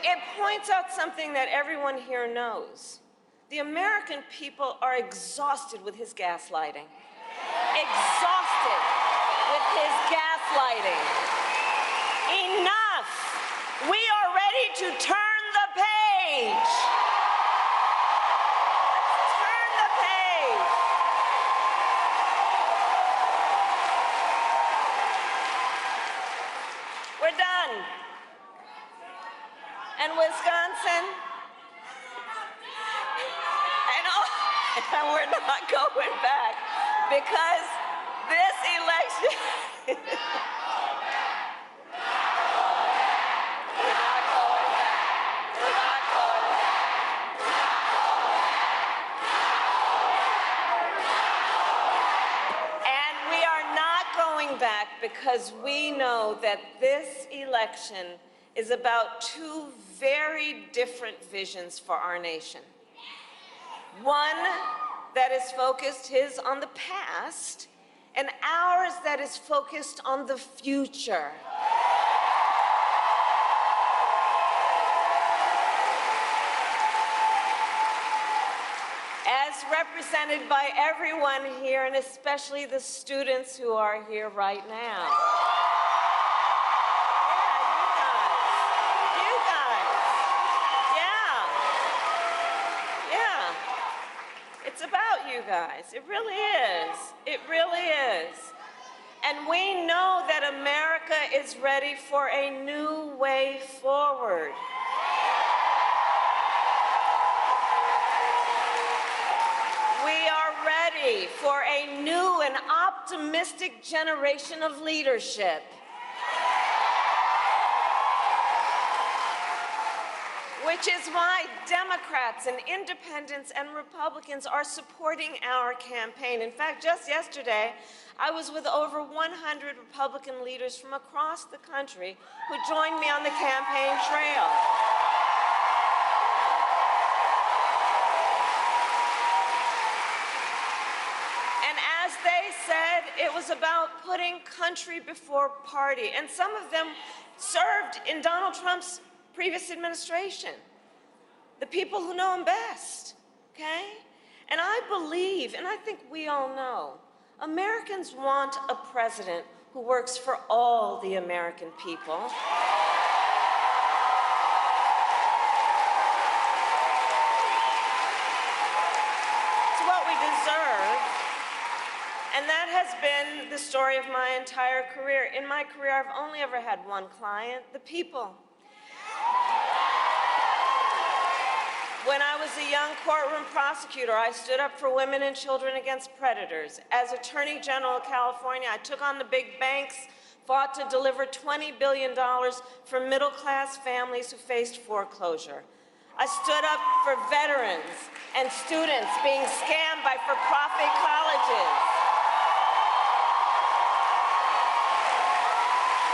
it points out something that everyone here knows. The American people are exhausted with his gaslighting. Exhausted with his gaslighting. Enough! We are ready to turn the page. Let's turn the page. We're done. And Wisconsin, and we're not going back because this election, we're not going back. We're not going back. And we are not going back because we know that this election is about two very different visions for our nation. One that is focused on the past, and ours that is focused on the future. As represented by everyone here, and especially the students who are here right now. It's about you guys. It really is. It really is. And we know that America is ready for a new way forward. We are ready for a new and optimistic generation of leadership. Which is why Democrats and independents and Republicans are supporting our campaign. In fact, just yesterday, I was with over 100 Republican leaders from across the country who joined me on the campaign trail. And as they said, it was about putting country before party. And some of them served in Donald Trump's previous administration, the people who know him best, okay? And I believe, and I think we all know, Americans want a president who works for all the American people. It's what we deserve, and that has been the story of my entire career. In my career, I've only ever had one client, the people. When I was a young courtroom prosecutor, I stood up for women and children against predators. As Attorney General of California, I took on the big banks, fought to deliver $20 billion for middle-class families who faced foreclosure. I stood up for veterans and students being scammed by for-profit colleges.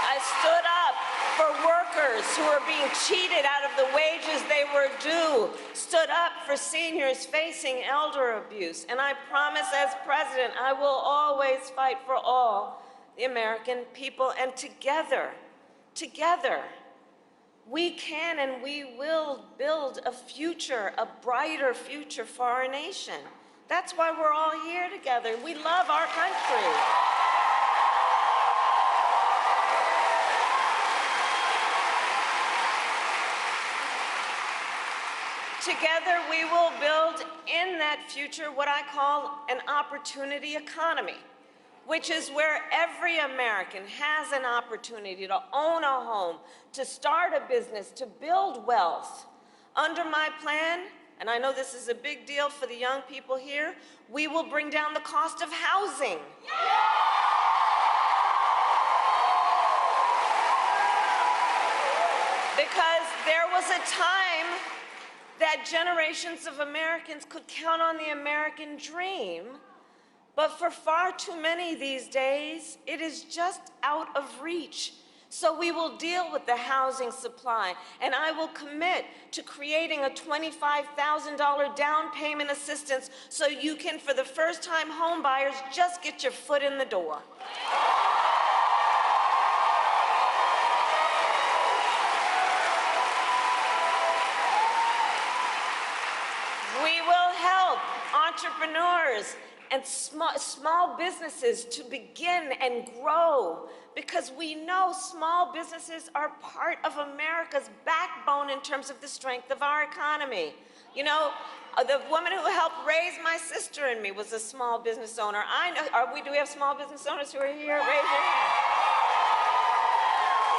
I stood up for workers who were being cheated out of the wages they were due, stood up for seniors facing elder abuse, and I promise as president I will always fight for all the American people, and together, we can and we will build a future, a brighter future for our nation. That's why we're all here together. We love our country. Together, we will build in that future what I call an opportunity economy, which is where every American has an opportunity to own a home, to start a business, to build wealth. Under my plan, and I know this is a big deal for the young people here, we will bring down the cost of housing. Because there was a time that generations of Americans could count on the American dream, but for far too many these days, it is just out of reach. So we will deal with the housing supply, and I will commit to creating a $25,000 down payment assistance so you can, for the first-time home buyers, just get your foot in the door. entrepreneurs and small businesses to begin and grow, because we know small businesses are part of America's backbone in terms of the strength of our economy. You know, the woman who helped raise my sister and me was a small business owner. I know, do we have small business owners who are here? Raise your hand.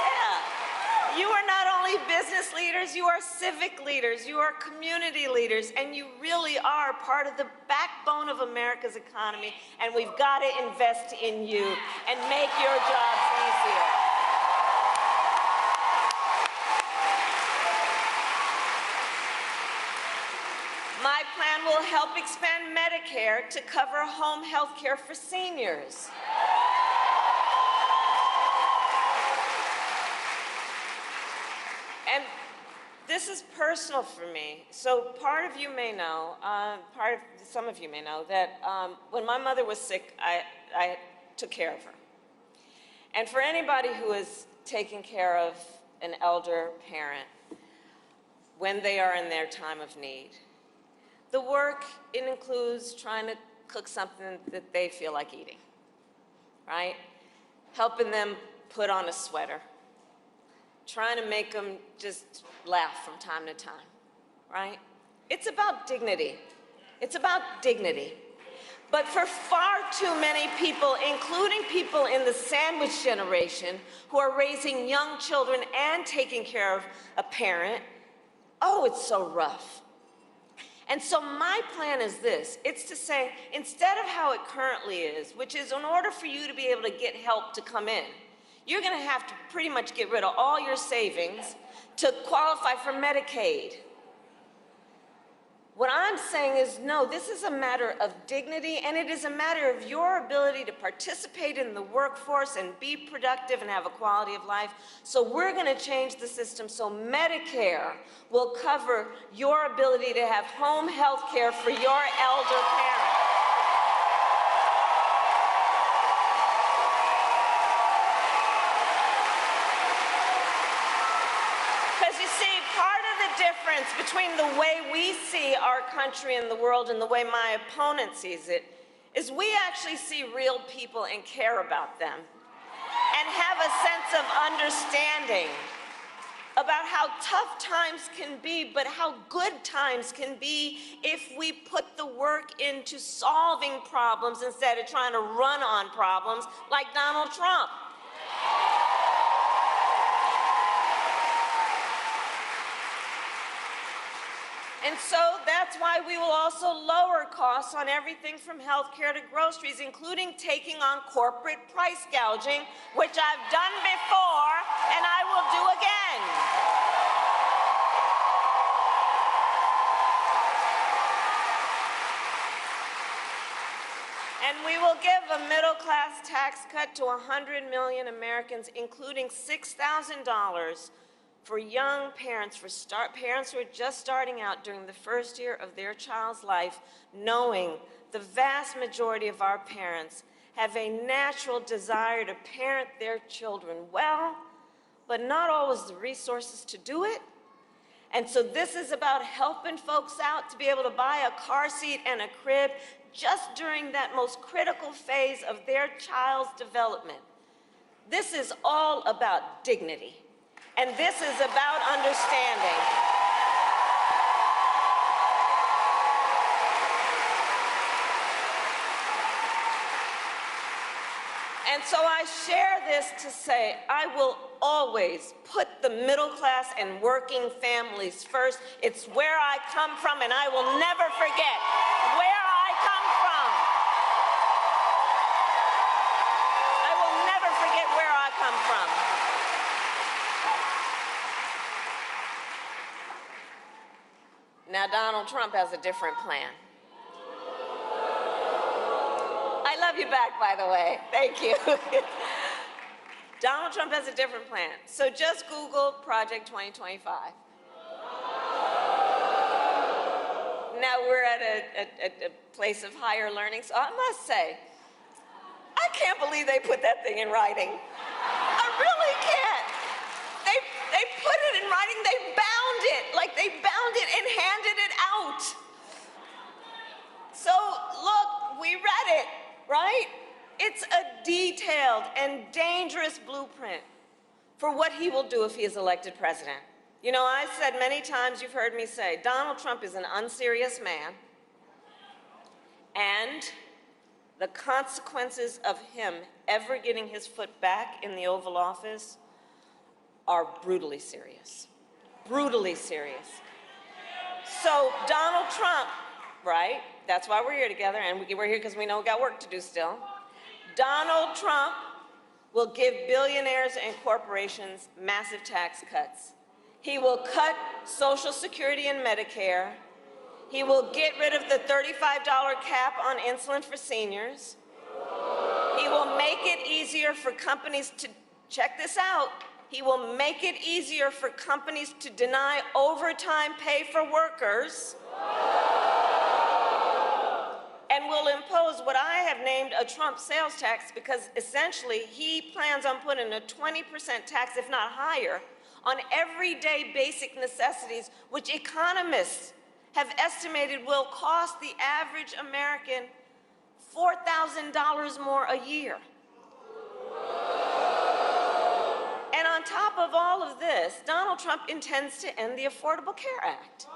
Yeah. You are not only business leaders, you are civic leaders, you are community leaders, and you really are part of the backbone of America's economy, and we've got to invest in you and make your jobs easier. My plan will help expand Medicare to cover home health care for seniors. And this is personal for me. So part of you may know, some of you may know, that when my mother was sick, I took care of her. And for anybody who is taking care of an elder parent when they are in their time of need, the work, it includes trying to cook something that they feel like eating, right? Helping them put on a sweater, trying to make them just laugh from time to time, right? It's about dignity. It's about dignity. But for far too many people, including people in the sandwich generation who are raising young children and taking care of a parent, oh, it's so rough. And so my plan is this. It's to say, instead of how it currently is, which is in order for you to be able to get help to come in, you're going to have to pretty much get rid of all your savings to qualify for Medicaid. What I'm saying is, no, this is a matter of dignity, and it is a matter of your ability to participate in the workforce and be productive and have a quality of life. So we're going to change the system so Medicare will cover your ability to have home health care for your elder parent. Difference between the way we see our country and the world and the way my opponent sees it is we actually see real people and care about them and have a sense of understanding about how tough times can be, but how good times can be if we put the work into solving problems instead of trying to run on problems like Donald Trump. And so that's why we will also lower costs on everything from healthcare to groceries, including taking on corporate price gouging, which I've done before and I will do again. And we will give a middle-class tax cut to 100 million Americans, including $6,000 for young parents, parents who are just starting out during the first year of their child's life, knowing the vast majority of our parents have a natural desire to parent their children well, but not always the resources to do it. And so this is about helping folks out to be able to buy a car seat and a crib just during that most critical phase of their child's development. This is all about dignity. And this is about understanding. And so I share this to say I will always put the middle class and working families first. It's where I come from, and I will never forget where I come from. I will never forget where I come from. Now, Donald Trump has a different plan. I love you back, by the way. Thank you. Donald Trump has a different plan. So just Google Project 2025. Now we're at a place of higher learning, so I must say, I can't believe they put that thing in writing. I really can't. They put it in writing, they bound it, like they bound it and handed it out. So look, we read it, right? It's a detailed and dangerous blueprint for what he will do if he is elected president. You know, I said many times, you've heard me say, Donald Trump is an unserious man, and the consequences of him ever getting his foot back in the Oval Office are brutally serious. Brutally serious. So Donald Trump, right? That's why we're here together, and we're here because we know we've got work to do still. Donald Trump will give billionaires and corporations massive tax cuts. He will cut Social Security and Medicare. He will get rid of the $35 cap on insulin for seniors. He will make it easier for companies to, check this out, he will make it easier for companies to deny overtime pay for workers, and will impose what I have named a Trump sales tax, because essentially he plans on putting a 20% tax, if not higher, on everyday basic necessities, which economists have estimated will cost the average American $4,000 more a year. And on top of all of this, Donald Trump intends to end the Affordable Care Act.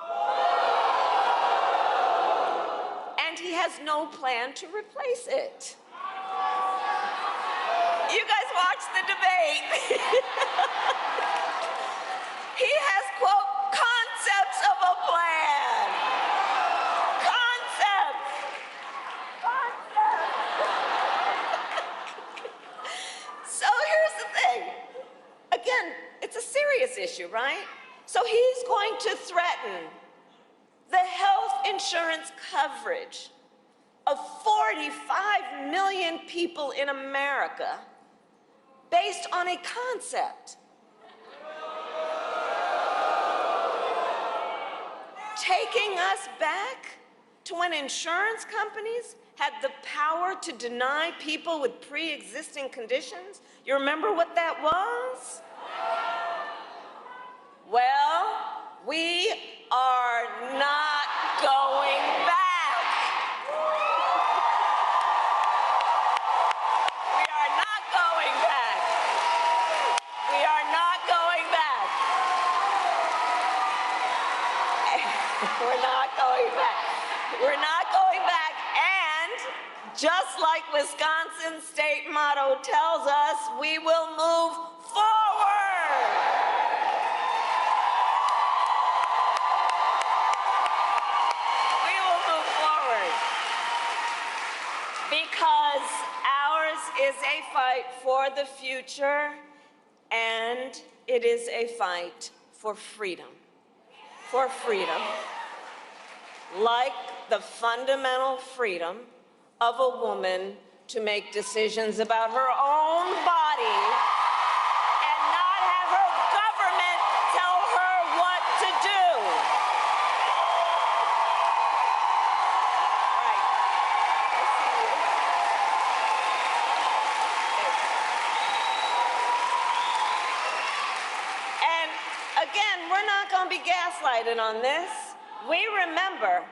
And he has no plan to replace it. You guys watched the debate. He has, quote, concepts of a plan. Concepts. So here's the thing. Again, it's a serious issue, right? So he's going to threaten the health insurance coverage of 45 million people in America based on a concept. Taking us back to when insurance companies had the power to deny people with pre-existing conditions. You remember what that was? Well, we are not going back. We are not going back. We are not going back. We're not going back. We're not going back. And just like Wisconsin's state motto tells us, we will move forward. We will move forward. Because ours is a fight for the future, and it is a fight for freedom. For freedom. Like the fundamental freedom of a woman to make decisions about her own body and not have her government tell her what to do. Right. And again, we're not going to be gaslighted on this. We remember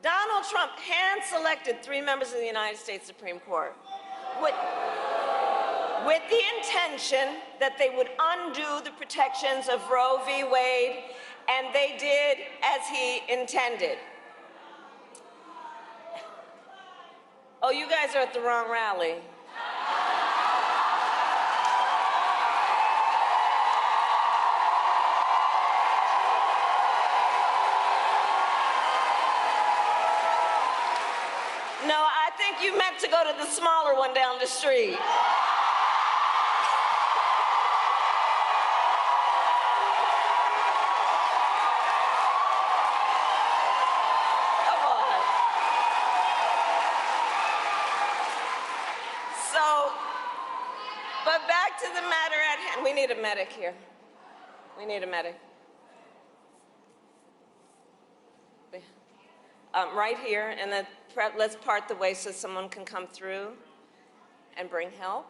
Donald Trump hand-selected 3 members of the United States Supreme Court with the intention that they would undo the protections of Roe v. Wade, and they did as he intended. Oh, you guys are at the wrong rally. No, I think you meant to go to the smaller one down the street. Come on. So, but back to the matter at hand. We need a medic here. We need a medic. Right here, and then let's part the way so someone can come through and bring help.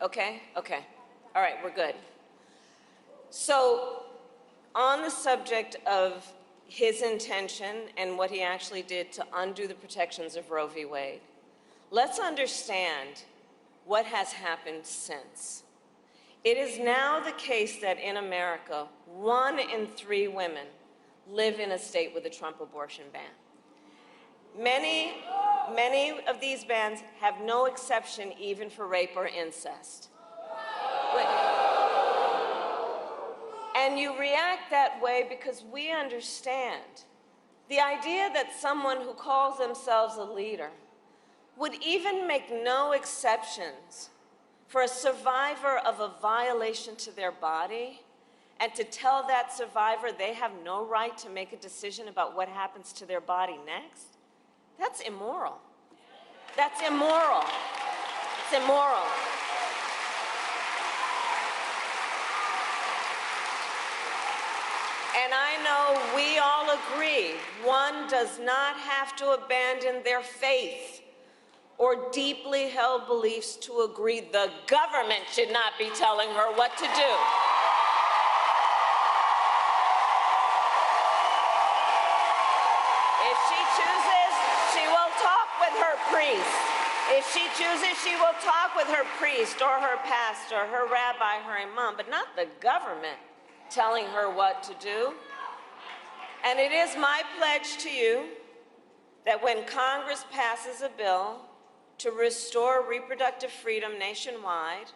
Okay, okay. All right, we're good. So, on the subject of his intention and what he actually did to undo the protections of Roe v. Wade. Let's understand what has happened since. It is now the case that in America, 1 in 3 women live in a state with a Trump abortion ban. Many of these bans have no exception even for rape or incest. And you react that way because we understand the idea that someone who calls themselves a leader would even make no exceptions for a survivor of a violation to their body and to tell that survivor they have no right to make a decision about what happens to their body next. That's immoral. That's immoral. It's immoral. And I know we all agree, one does not have to abandon their faith or deeply held beliefs to agree the government should not be telling her what to do. If she chooses, she will talk with her priest. If she chooses, she will talk with her priest or her pastor, her rabbi, her imam, but not the government telling her what to do. And it is my pledge to you that when Congress passes a bill to restore reproductive freedom nationwide,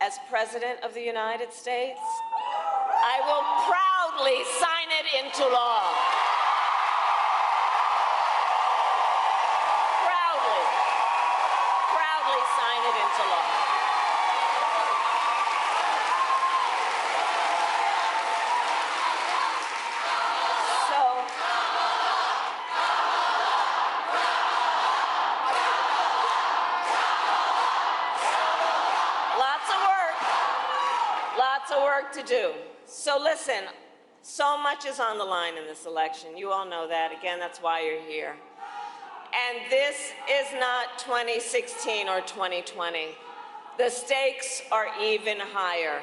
as President of the United States, I will proudly sign it into law. Proudly sign it into law. Lots of work to do. So listen, so much is on the line in this election. You all know that. Again, that's why you're here. And this is not 2016 or 2020. The stakes are even higher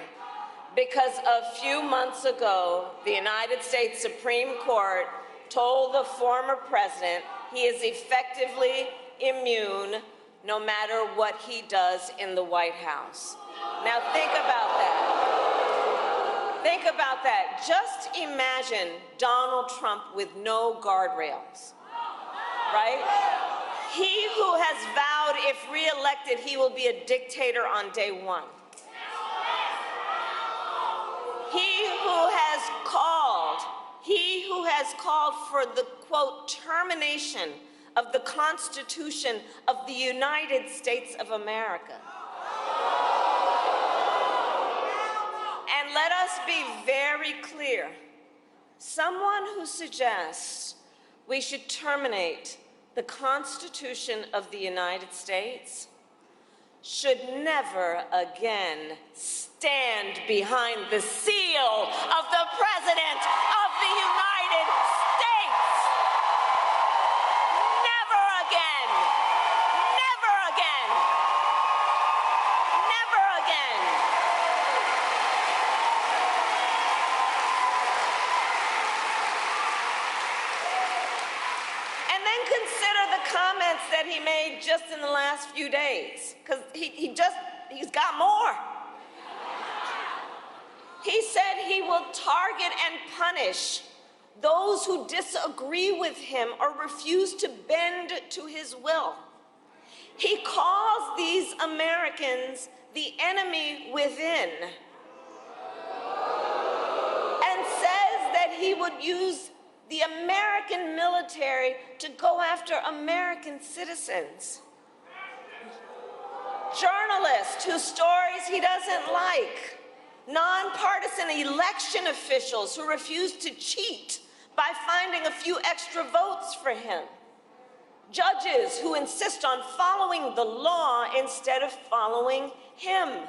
because a few months ago, the United States Supreme Court told the former president he is effectively immune no matter what he does in the White House. Now think about that. Think about that. Just imagine Donald Trump with no guardrails, right? He who has vowed if re-elected he will be a dictator on day one. He who has called for the, quote, termination of the Constitution of the United States of America. And let us be very clear. Someone who suggests we should terminate the Constitution of the United States should never again stand behind the seal of the President of the United States. Never again. Never again. Never again. And then consider the comments that he made just in the last few days, because he's got more. He said he will target and punish those who disagree with him or refuse to bend to his will. He calls these Americans the enemy within and says that he would use the American military to go after American citizens. Journalists whose stories he doesn't like. Nonpartisan election officials who refuse to cheat by finding a few extra votes for him. Judges who insist on following the law instead of following him.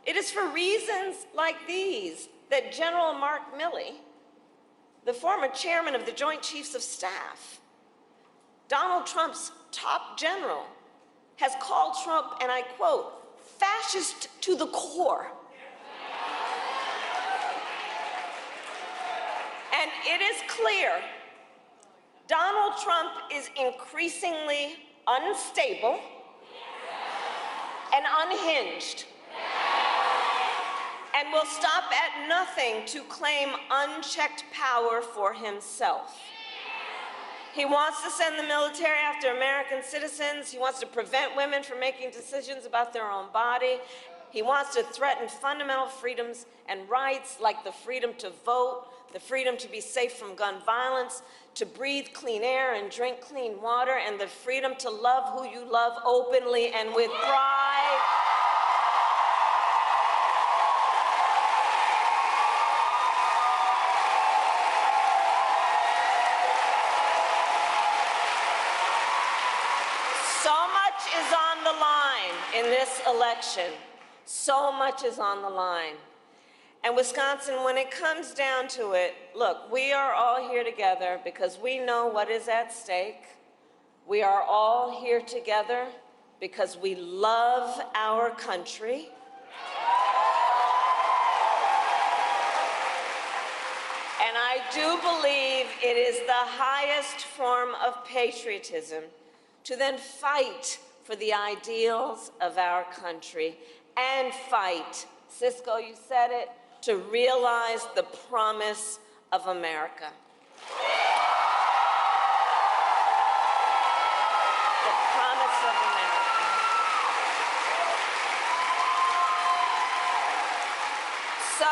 It is for reasons like these that General Mark Milley, the former chairman of the Joint Chiefs of Staff, Donald Trump's top general, has called Trump, and I quote, fascist to the core. And it is clear Donald Trump is increasingly unstable and unhinged, and will stop at nothing to claim unchecked power for himself. He wants to send the military after American citizens. He wants to prevent women from making decisions about their own body. He wants to threaten fundamental freedoms and rights like the freedom to vote, the freedom to be safe from gun violence, to breathe clean air and drink clean water, and the freedom to love who you love openly and with pride. So much is on the line in this election. So much is on the line. And Wisconsin, when it comes down to it, look, we are all here together because we know what is at stake. We are all here together because we love our country. And I do believe it is the highest form of patriotism to then fight for the ideals of our country and fight, Cisco, you said it, to realize the promise of America. The promise of America. So,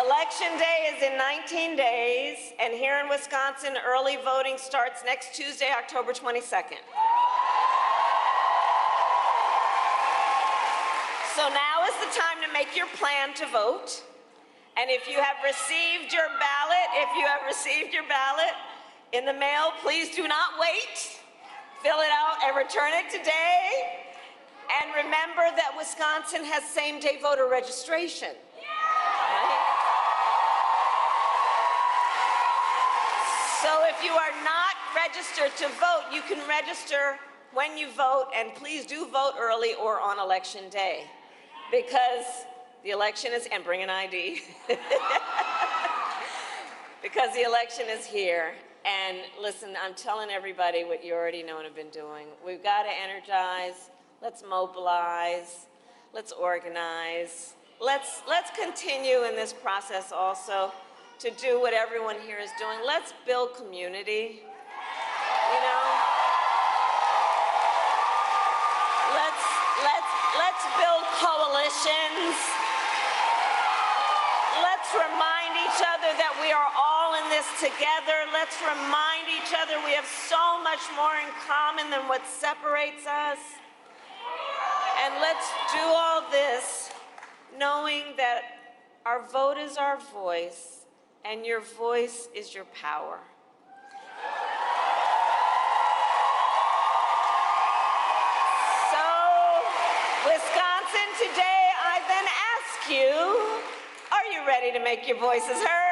Election Day is in 19 days, and here in Wisconsin, early voting starts next Tuesday, October 22nd. So now is the time to make your plan to vote. And if you have received your ballot, in the mail, please do not wait. Fill it out and return it today. And remember that Wisconsin has same-day voter registration. Right? So if you are not registered to vote, you can register when you vote, and please do vote early or on Election Day. Because the election is, and bring an ID, because the election is here. And listen, I'm telling everybody what you already know and have been doing. We've got to energize, let's mobilize, let's organize. Let's continue in this process also to do what everyone here is doing. Let's build community, you know? Let's build coalitions. Let's remind each other that we are all in this together. Let's remind each other we have so much more in common than what separates us. And let's do all this knowing that our vote is our voice and your voice is your power. Wisconsin, today I then ask you, are you ready to make your voices heard?